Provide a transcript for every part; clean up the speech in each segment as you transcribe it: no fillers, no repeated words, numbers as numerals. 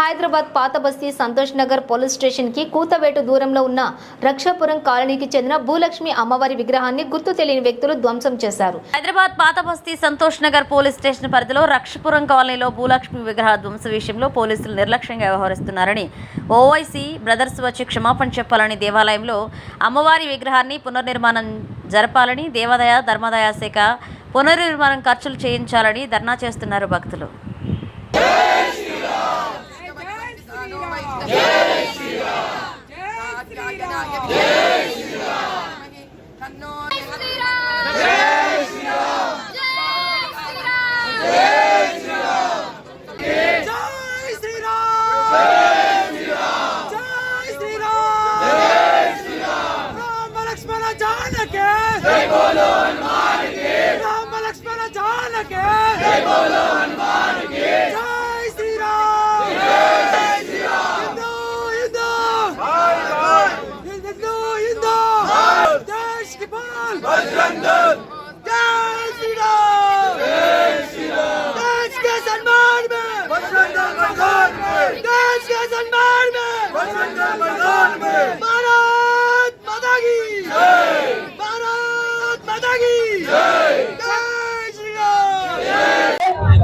హైదరాబాద్ పాత బస్తీ Santosh Nagar police station కి కూతవేటు దూరంలో ఉన్న రక్షాపురం కాలనీకి చెందిన భూలక్ష్మి అమ్మవారి విగ్రహాన్ని గుర్తు తెలియని వ్యక్తులు ధ్వంసం చేశారు. హైదరాబాద్ పాత బస్తీ సంతోష్ నగర్ పోలీస్ స్టేషన్ పరిధిలో రక్షాపురం కాలనీలో భూలక్ష్మి విగ్రహ ధ్వంస విషయంలో పోలీసులు నిర్లక్ష్యంగా వ్యవహరిస్తున్నారని ఓవైసీ బ్రదర్స్ వచ్చి క్షమాపణ చెప్పాలని, దేవాలయంలో అమ్మవారి విగ్రహాన్ని పునర్నిర్మాణం జరపాలని, దేవాదాయ ధర్మాదాయ శాఖ పునర్నిర్మాణం ఖర్చులు చేయించాలని ధర్నా చేస్తున్నారు భక్తులు.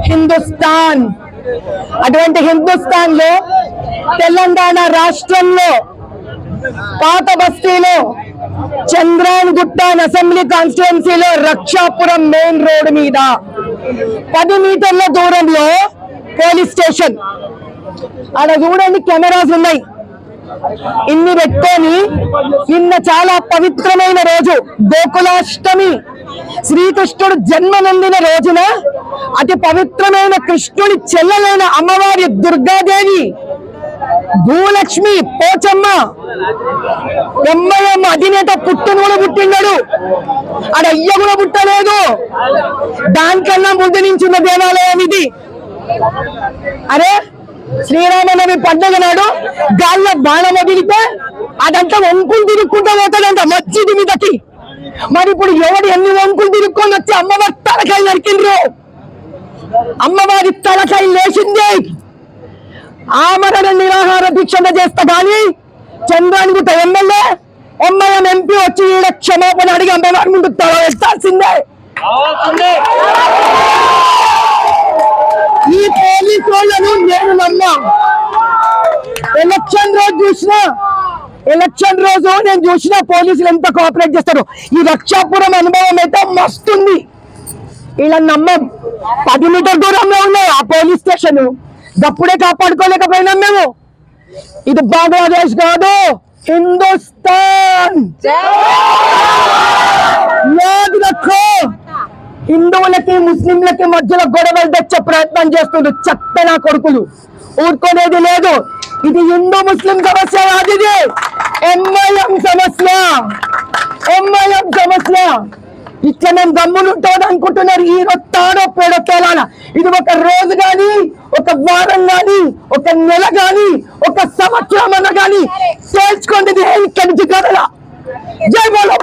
హిందుస్థాన్ అటువంటి హిందుస్థాన్ లో తెలంగాణ రాష్ట్రంలో పాత బస్తీలో చంద్రాన్ గుట్ట అసెంబ్లీ కాన్స్టిట్యుయెన్సీలో రక్షాపురం మెయిన్ రోడ్ మీద 10 మీటర్ల దూరంలో పోలీస్ స్టేషన్. అక్కడ చూడండి, కెమెరాస్ ఉన్నాయి. ఇన్ని పెట్టుకొని నిన్న చాలా పవిత్రమైన రోజు, గోకులాష్టమి, శ్రీకృష్ణుడు జన్మ నొందిన రోజున అతి పవిత్రమైన కృష్ణుడి చెల్లెలైన అమ్మవారి దుర్గాదేవి భూలక్ష్మి పోచమ్మ ఎంఐఎం అధినేత పుట్టును కూడా పుట్టిన్నాడు, ఆడ అయ్య కూడా పుట్టలేదు. దానికన్నా ముందు నుంచి ఉన్న దేవాలయం ఇది. అరే, శ్రీరామనవమి పండుగ నాడు గాల్లో బాణం వదిలితే అదంతా వంకులు తిరుక్కుంటూ పోతాడంట మస్జిద్ మీదకి. మరి ఇప్పుడు ఎవడు ఎన్ని వంకులు తిరుక్కొని వచ్చి అమ్మవారి తలకాయ నరికిండ్రు, అమ్మవారి తలకాయ లేచింది. ఆమరణ నిరాహార దీక్షణ చేస్తా కానీ చంద్రానిగుట్ట ఎమ్మెల్యే ఎంఐఎం ఎంపీ వచ్చి ఈడ క్షమాపణ అడిగి అమ్మవారి ముందు తల ఎత్తాల్సిందే. ఈ పోలీసు వాళ్ళను నేను నమ్మా. ఎలక్షన్ రోజు నేను చూసిన పోలీసులు ఎంత కోఆపరేట్ చేస్తారు. ఈ రక్షాపురం అనుభవం అయితే మస్తుంది. ఇలా నమ్మం. 10 మీటర్ దూరంలో ఉన్నాయి ఆ పోలీస్ స్టేషన్. అప్పుడే కాపాడుకోలేకపోయినాం మేము. ఇది బంగ్లాదేశ్ కాదు, హిందుస్థాన్. హిందువులకి ముస్లింలకి మధ్యలో గొడవలు తెచ్చే ప్రయత్నం చేస్తుండ్రు చెత్త నా కొడుకులు. ఊరుకోనేది లేదు. ఇది హిందూ ముస్లిం సమస్య కాదు, ఇది ఎంఐఎం సమస్య. ఇట్లా మేము గమ్మునుంటామని అనుకుంటున్నారు. ఈ రొత్తాడో పేడో తేలాల. ఇది ఒక రోజు గాని, ఒక వారం గాని, ఒక నెల గాని, ఒక సంవత్సరం అన్న గాని తేల్చుకోండి. ఇక్కడి నుంచి కదలా. జై బోలో.